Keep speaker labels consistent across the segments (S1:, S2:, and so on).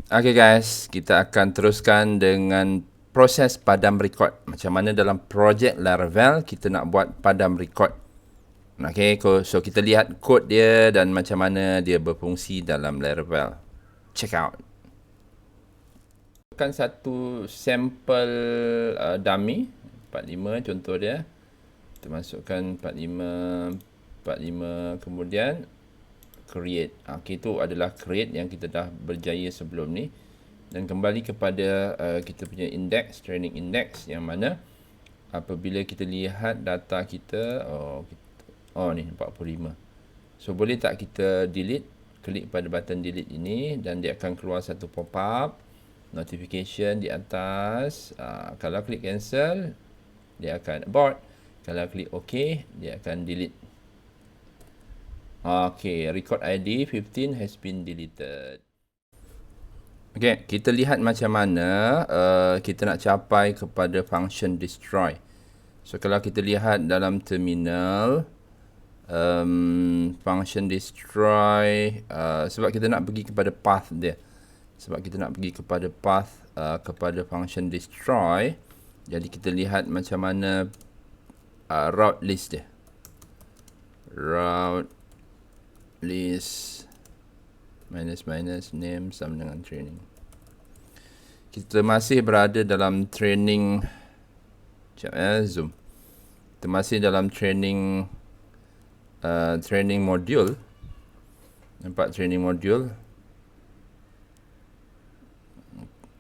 S1: Okay guys, kita akan teruskan dengan proses padam record. Macam mana dalam projek Laravel kita nak buat padam record. Okay, so kita lihat kod dia dan macam mana dia berfungsi dalam Laravel. Check out. Kan satu sampel dummy 45 contoh dia. Kita masukkan 45 kemudian create. Okay, itu adalah create yang kita dah berjaya sebelum ni. Dan kembali kepada kita punya index, training index, yang mana apabila kita lihat data kita, ni 45. So boleh tak kita delete, klik pada button delete ini dan dia akan keluar satu pop-up notification di atas. Kalau klik cancel, dia akan abort. Kalau klik OK, dia akan delete. Okay, record ID 15 has been deleted. Okay, kita lihat macam mana kita nak capai kepada function destroy. So, kalau kita lihat dalam terminal, function destroy, sebab kita nak pergi kepada path dia. Sebab kita nak pergi kepada path kepada function destroy, jadi kita lihat macam mana route list dia. Route list minus name sama dengan training. Kita masih berada dalam training. Zoom. Kita masih dalam training training module. Nampak training module.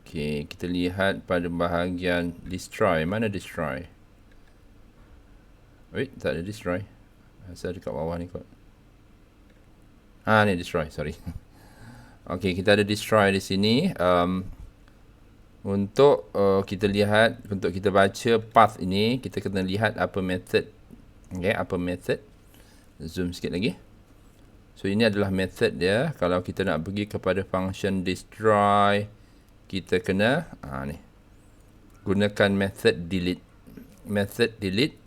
S1: Okey, kita lihat pada bahagian destroy. Mana destroy? Wait, tak ada destroy. Asal dekat bawah ni kot. Ni destroy, sorry. Okey, kita ada destroy di sini. Untuk kita lihat, untuk kita baca path ini, kita kena lihat apa method. Okay, apa method. Zoom sikit lagi. So, ini adalah method dia. Kalau kita nak pergi kepada function destroy, kita kena ni. Gunakan method delete. Method delete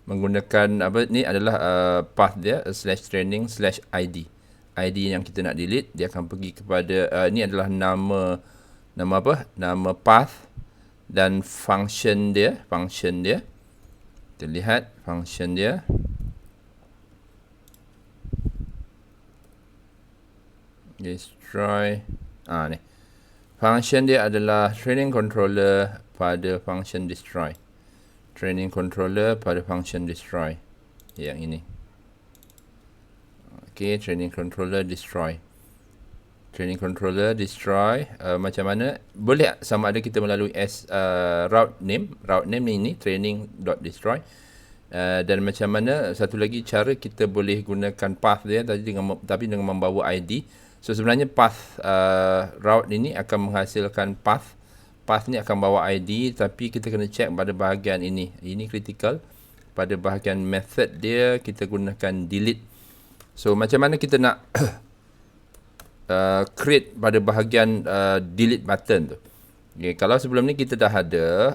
S1: menggunakan apa ni adalah path dia /training/id. ID yang kita nak delete, dia akan pergi kepada ini adalah nama apa? Nama path dan function dia. Kita lihat function dia. Destroy. Ni. Function dia adalah training controller pada function destroy. Training controller pada function destroy. Yang ini. Okay, training controller destroy. Training controller destroy macam mana? Boleh sama ada kita melalui route name. Route name ini training.destroy. Dan macam mana satu lagi cara kita boleh gunakan path dia tapi dengan membawa ID. So sebenarnya path route ini akan menghasilkan path. Path ni akan bawa ID tapi kita kena check pada bahagian ini. Ini critical. Pada bahagian method dia kita gunakan delete. So macam mana kita nak create pada bahagian delete button tu. Okay, kalau sebelum ni kita dah ada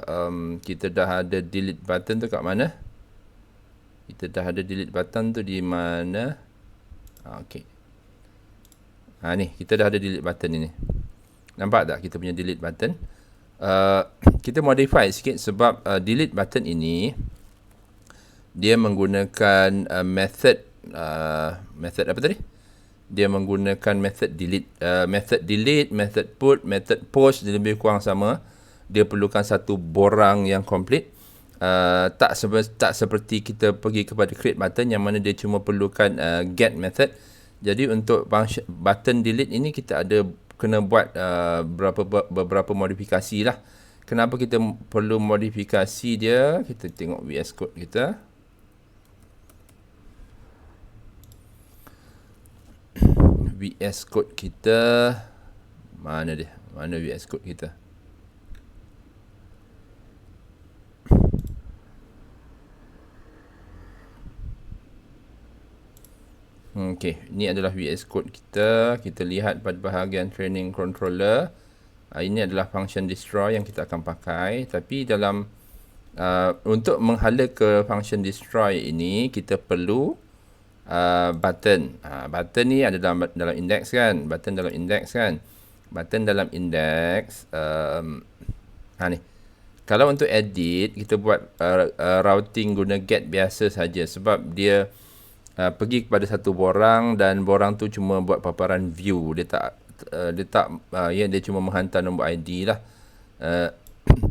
S1: delete button tu kat mana? Kita dah ada delete button tu di mana? Okay. Ni kita dah ada delete button ini. Nampak tak kita punya delete button? Kita modify sikit sebab delete button ini dia menggunakan method apa tadi? Dia menggunakan method delete. Method put, method post dia lebih kurang sama. Dia perlukan satu borang yang complete. Tak seperti kita pergi kepada create button yang mana dia cuma perlukan get method. Jadi untuk button delete ini kita ada kena buat beberapa modifikasi lah. Kenapa kita perlu modifikasi dia? Kita tengok VS Code kita. VS Code kita mana dia? Mana VS Code kita? Okey, ini adalah VS Code kita. Kita lihat pada bahagian training controller. Ini adalah function destroy yang kita akan pakai. Tapi dalam untuk menghala ke function destroy ini kita perlu button. Button ni ada dalam index kan. Button dalam index kan. button dalam index. Ni. Kalau untuk edit, kita buat routing guna get biasa saja sebab dia pergi kepada satu borang dan borang tu cuma buat paparan view. Dia cuma menghantar nombor ID lah.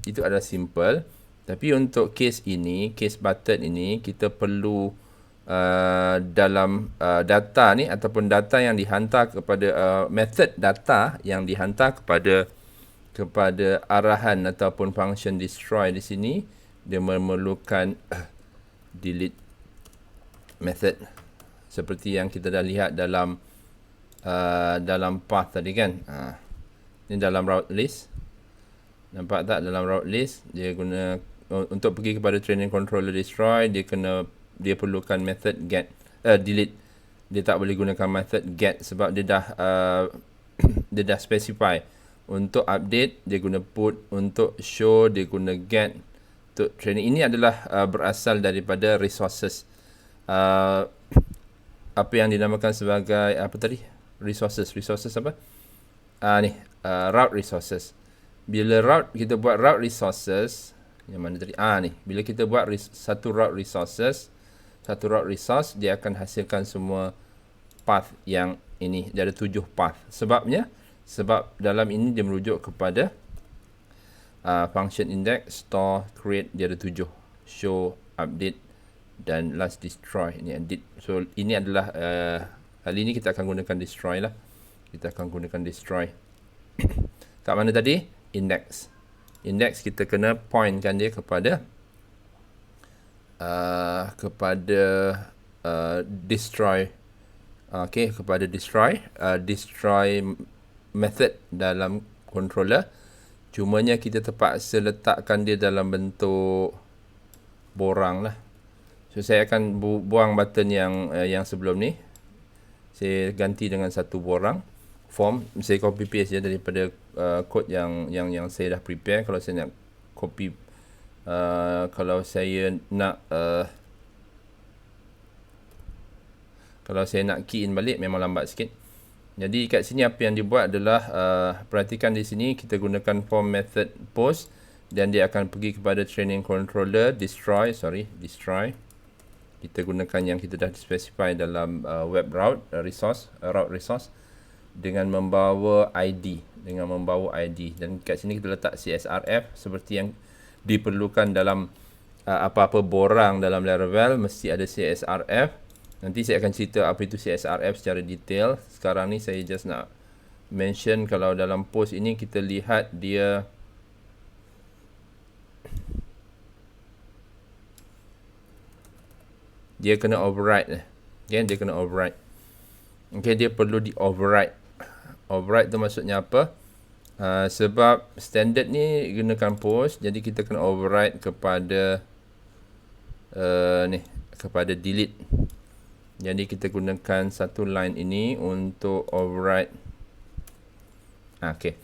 S1: Itu adalah simple. Tapi untuk case ini, case button ini, kita perlu dalam data ni ataupun data yang dihantar kepada method data yang dihantar kepada arahan ataupun function destroy di sini, dia memerlukan delete method seperti yang kita dah lihat dalam path tadi kan. Ini dalam route list, nampak tak? Dalam route list dia guna untuk pergi kepada training controller destroy, dia perlukan method get delete. Dia tak boleh gunakan method get sebab dia dah dia dah specify. Untuk update dia guna put, untuk show dia guna get, untuk training. Ini adalah berasal daripada resources, apa yang dinamakan sebagai apa tadi, resources apa, route resources. Bila kita buat route resources, yang mana tadi, ni bila kita buat satu route resource, dia akan hasilkan semua path yang ini. Dia ada 7 path. Sebab dalam ini dia merujuk kepada function index, store, create. Dia ada 7. Show, update dan last destroy. Ini edit. So ini adalah kali ini kita akan gunakan destroy lah. Kita akan gunakan destroy. Kat mana tadi? Index. Index kita kena pointkan dia kepada destroy. Okey, kepada destroy. Destroy method dalam controller. Cumanya kita terpaksa letakkan dia dalam bentuk borang lah. So saya akan buang button yang sebelum ni. Saya ganti dengan satu borang form. Saya copy paste je daripada code yang saya dah prepare. Kalau saya nak copy, kalau saya nak key in balik memang lambat sikit. Jadi kat sini apa yang dibuat adalah, perhatikan di sini kita gunakan form method post dan dia akan pergi kepada training controller destroy. Kita gunakan yang kita dah specify dalam web route resource dengan membawa ID, dan kat sini kita letak CSRF seperti yang diperlukan dalam apa-apa borang dalam Laravel, mesti ada CSRF. Nanti saya akan cerita apa itu CSRF secara detail. Sekarang ni saya just nak mention kalau dalam post ini kita lihat dia kena override. Okay, dia kena override. Okay, dia perlu di override. Override tu maksudnya apa? Sebab standard ni gunakan post, jadi kita kena override kepada kepada delete. Jadi kita gunakan satu line ini untuk override. Okay.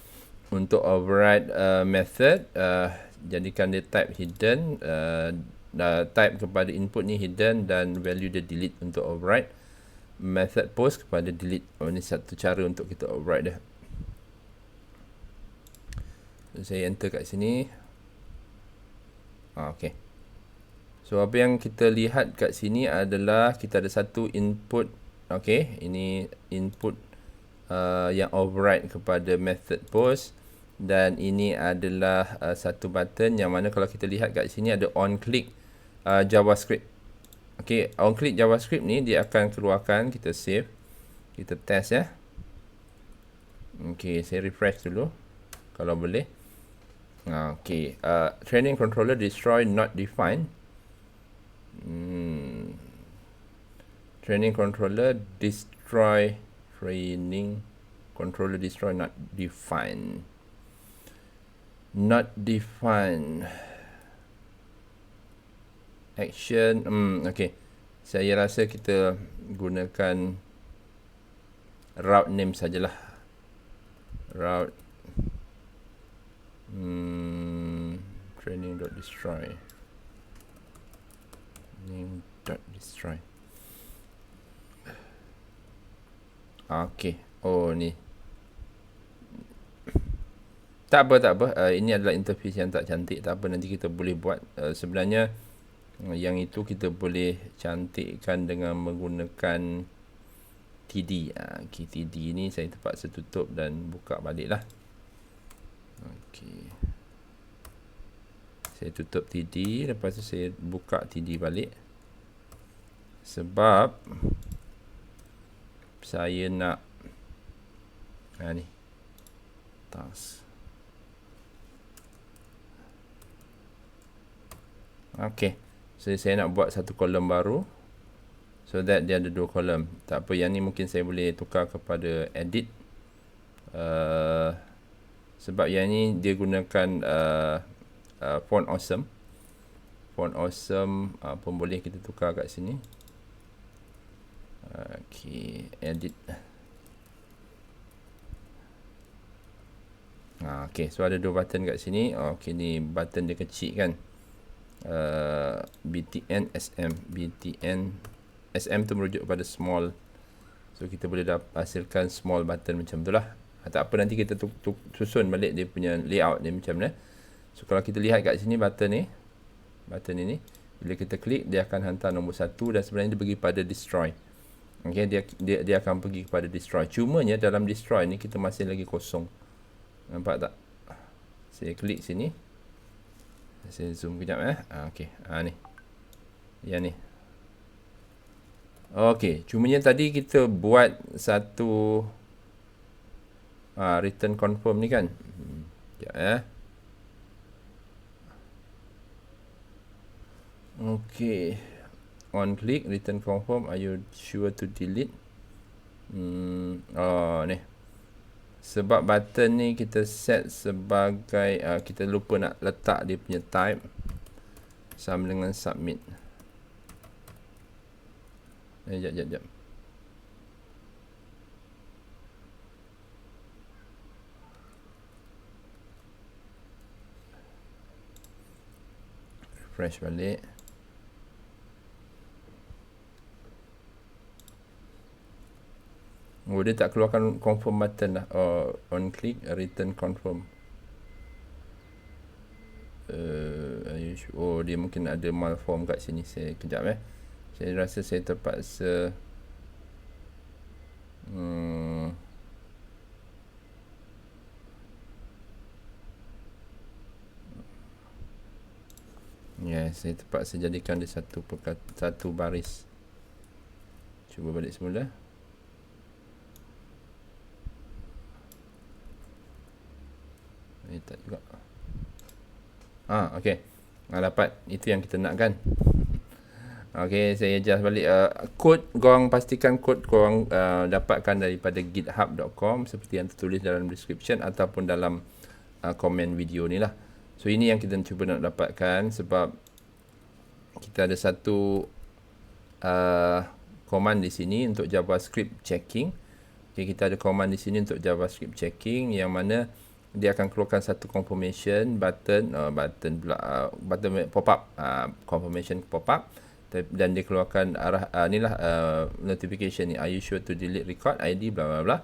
S1: Untuk override method, jadikan dia type hidden. Type kepada input ni hidden dan value dia delete untuk override. Method post kepada delete. Ini satu cara untuk kita override dia. So, saya enter kat sini. Okay. So apa yang kita lihat kat sini adalah kita ada satu input. Okay, ini input yang override kepada method post, dan ini adalah satu button yang mana kalau kita lihat kat sini ada on click JavaScript. Okay, on click JavaScript ni dia akan keluarkan. Kita save, kita test ya. Okay, saya refresh dulu kalau boleh. Okay, training controller destroy not defined. Training controller destroy not defined. Action. Okay, saya rasa kita gunakan route name sajalah. Route training.destroy. Name.destroy. Okay. Oh ni. Tak apa. Ini adalah interface yang tak cantik. Tak apa, nanti kita boleh buat. Sebenarnya yang itu kita boleh cantikkan dengan menggunakan TD. Okay, TD ni saya terpaksa tutup dan buka balik lah. Okay. Saya tutup TD. Lepas tu saya buka TD balik. Sebab saya nak ni task. Okay, so saya nak buat satu kolom baru, so that dia ada 2 kolom. Tak apa, yang ni mungkin saya boleh tukar kepada edit, sebab yang ni dia gunakan font awesome. Font awesome pun boleh kita tukar kat sini. Okay, edit. Okay, so ada 2 button kat sini. Okay, ni button dia kecil kan. BTN SM. BTN SM tu merujuk kepada small, so kita boleh hasilkan small button macam tu lah. Tak apa, nanti kita susun balik dia punya layout dia macam mana. So kalau kita lihat kat sini button ni, button ini bila kita klik dia akan hantar nombor 1 dan sebenarnya dia pergi pada destroy. Okay, dia akan pergi kepada destroy. Cumanya dalam destroy ni kita masih lagi kosong. Nampak tak? Saya klik sini. Saya zoom kejap okey. Ni. Yang ni. Okey, cumanya tadi kita buat satu return confirm ni kan. Kejap Okey. On click return confirm, are you sure to delete? Ni. Sebab button ni kita set sebagai kita lupa nak letak dia punya type sama dengan submit. Jap. Refresh balik. Dia tak keluarkan confirm button lah. On click return confirm. Dia mungkin ada malform kat sini. Saya kejap saya rasa saya terpaksa saya terpaksa jadikan dia satu baris. Cuba balik semula. Tak juga. Okey. Dapat. Itu yang kita nak kan. Okey, saya adjust balik. Kod korang pastikan kod korang dapatkan daripada github.com seperti yang tertulis dalam description ataupun dalam komen video ni lah. So ini yang kita cuba nak dapatkan sebab kita ada satu command di sini untuk JavaScript checking. Okay, kita ada command di sini untuk JavaScript checking yang mana dia akan keluarkan satu confirmation button pop-up, confirmation pop-up, dan dia keluarkan notification ni, are you sure to delete record ID bla bla bla.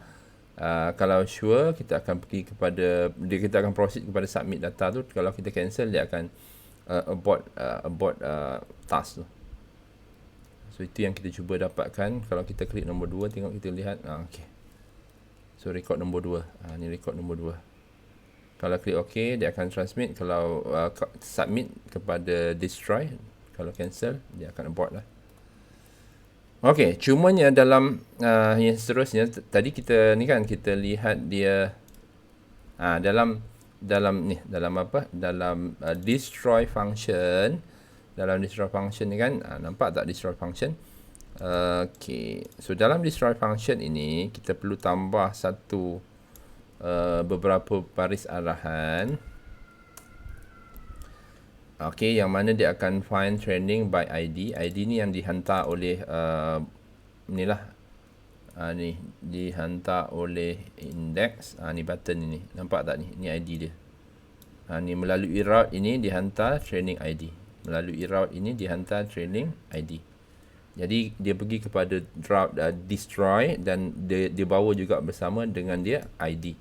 S1: Kalau sure, kita akan pergi kepada kita akan proceed kepada submit data tu. Kalau kita cancel, dia akan abort task tu. So itu yang kita cuba dapatkan. Kalau kita klik nombor 2, tengok kita lihat. Okay. So record nombor 2. Ni record nombor 2. Kalau klik OK, dia akan transmit. Kalau submit kepada destroy. Kalau cancel, dia akan abort lah. Okey, cumanya dalam yang seterusnya, tadi kita ni kan, kita lihat dia dalam destroy function. Dalam destroy function ni kan, nampak tak destroy function? Okey, so dalam destroy function ini, kita perlu tambah beberapa baris arahan. Okey, yang mana dia akan find training by ID. ID ni yang dihantar oleh ni dihantar oleh index. Ni button ini. Nampak tak ni? Ni ID dia. Ni melalui route ini dihantar training ID. Melalui route ini dihantar training ID. Jadi dia pergi kepada route destroy dan dia bawa juga bersama dengan dia ID.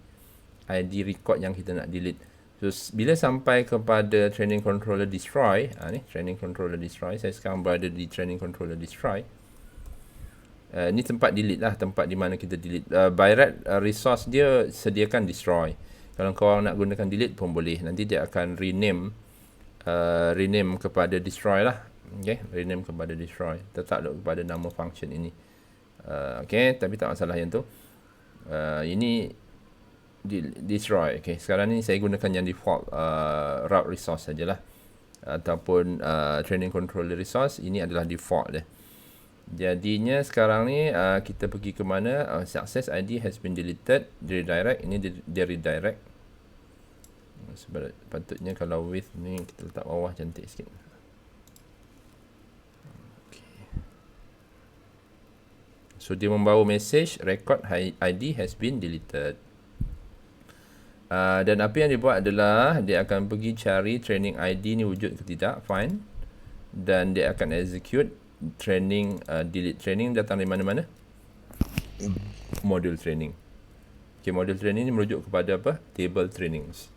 S1: ID record yang kita nak delete. So bila sampai kepada training controller destroy, ni training controller destroy, saya sekarang berada di training controller destroy. Ni tempat delete lah, tempat di mana kita delete. By right, resource dia sediakan destroy. Kalau korang nak gunakan delete pun boleh. Nanti dia akan rename kepada destroy lah. Okay, rename kepada destroy. Tetap kepada nama function ini. Okay, tapi tak masalah yang tu. Ini destroy. Okay, sekarang ni saya gunakan yang default route resource sajalah, ataupun training controller resource. Ini adalah default dia. Jadinya sekarang ni kita pergi ke mana? Success ID has been deleted. Redirect. Ini dia redirect. Patutnya kalau with ni kita letak bawah cantik sikit. Okay. So dia membawa message record ID has been deleted. Dan apa yang dia buat adalah dia akan pergi cari training ID ni wujud ke tidak, find, dan dia akan execute training delete. Training datang dari mana-mana? Module training. Okay, module training ni merujuk kepada apa? Table trainings.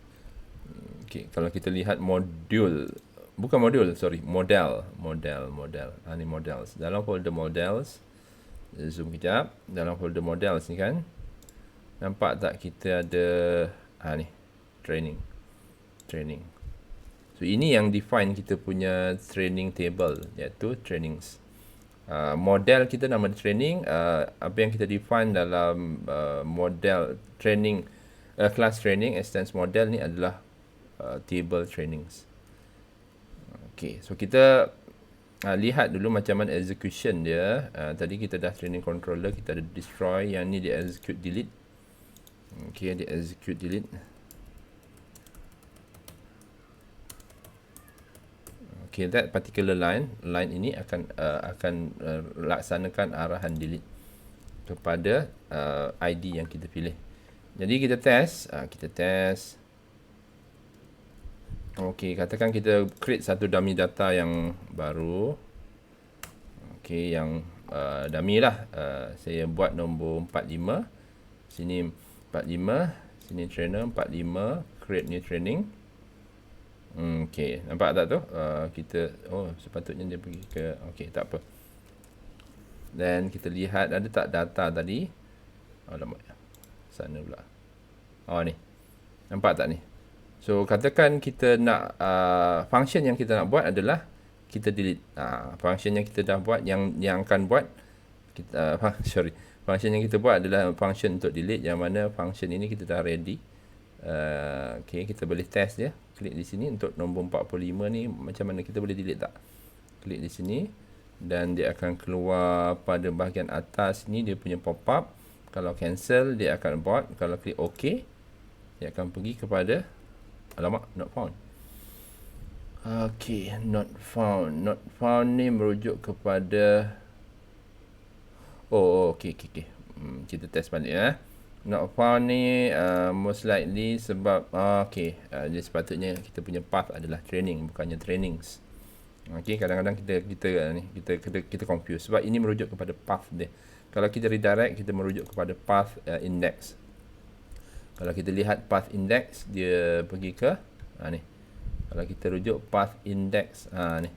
S1: Okay, kalau kita lihat module, bukan modul, sorry, model. Ni models. Dalam folder models, zoom kejap. Dalam folder models ni kan, nampak tak kita ada ni training. So ini yang define kita punya training table, iaitu trainings. Model kita nama training. Apa yang kita define dalam model training, class training extends model ni adalah table trainings. Okay, so kita lihat dulu macam mana execution dia. Tadi kita dah training controller, kita ada destroy, yang ni dia execute delete. Okay, dia execute delete. Okay, that particular line ini akan laksanakan arahan delete kepada ID yang kita pilih. Jadi kita test, okay, katakan kita create satu dummy data yang baru. Okay, yang dummy lah. Saya buat nombor 45. Sini 45, sini trainer 45, create new training. Okay, nampak tak tu? Kita, sepatutnya dia pergi ke, okay, tak apa. Dan kita lihat ada tak data tadi. Alamak, sana pula. Ni, nampak tak ni? So katakan kita nak function yang kita nak buat adalah kita delete. Function yang kita dah buat, yang akan buat kita, function yang kita buat adalah function untuk delete, yang mana function ini kita dah ready. Okay, kita boleh test dia. Klik di sini untuk nombor 45 ni, macam mana kita boleh delete tak? Klik di sini dan dia akan keluar pada bahagian atas ni, dia punya pop up. Kalau cancel dia akan abort. Kalau klik OK, dia akan pergi kepada, alamak, not found. Okay, not found. Not found ni merujuk kepada, okay. Kita test balik ya. Not found ni most likely sebab okay, dia sepatutnya kita punya path adalah training, bukannya trainings. Okay, kadang-kadang kita confuse sebab ini merujuk kepada path dia. Kalau kita redirect, kita merujuk kepada path index. Kalau kita lihat path index, dia pergi ke ni. Kalau kita rujuk path index, ni.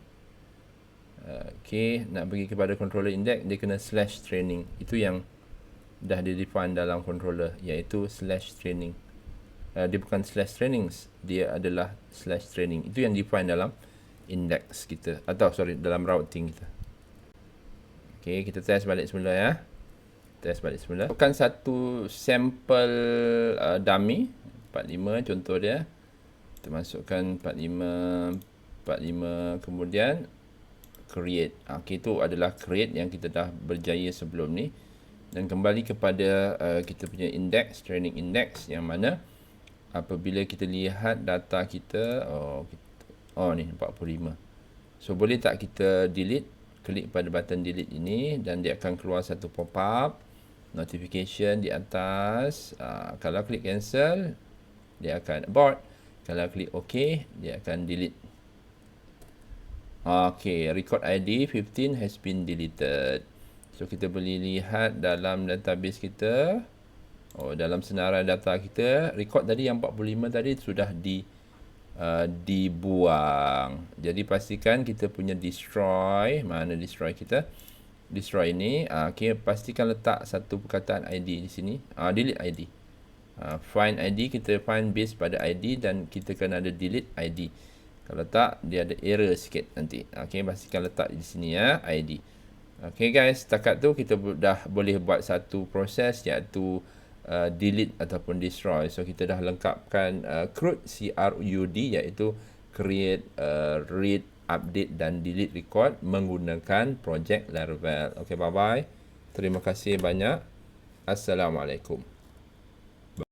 S1: Okay, nak pergi kepada controller index, dia kena slash training. Itu yang dah di define dalam controller, iaitu slash training. Dia bukan slash trainings, dia adalah slash training. Itu yang define dalam index kita, atau sorry, dalam routing kita. Okay, kita test balik semula ya. Test balik semula. Bukan satu sampel dummy 45 contoh dia. Kita masukkan 45, kemudian create. Okay, itu adalah create yang kita dah berjaya sebelum ni. Dan kembali kepada kita punya index, training index, yang mana apabila kita lihat data kita, ni 45. So boleh tak kita delete? Klik pada button delete ini dan dia akan keluar satu pop-up notification di atas. Kalau klik cancel, dia akan abort. Kalau klik OK, dia akan delete. Okay, record ID 15 has been deleted. So kita boleh lihat dalam database kita. Oh, dalam senarai data kita, record tadi yang 45 tadi sudah dibuang. Jadi pastikan kita punya destroy, mana destroy kita? Destroy ini, okay, pastikan letak satu perkataan ID di sini. Delete ID. Find ID, kita find base pada ID dan kita kena ada delete ID. Kalau tak, dia ada error sikit nanti. Okay, pastikan letak di sini ya, ID. Okay guys, setakat tu kita dah boleh buat satu proses iaitu delete ataupun destroy. So kita dah lengkapkan CRUD, CRUD iaitu create, read, update dan delete record menggunakan project Laravel. Okay, bye bye. Terima kasih banyak. Assalamualaikum.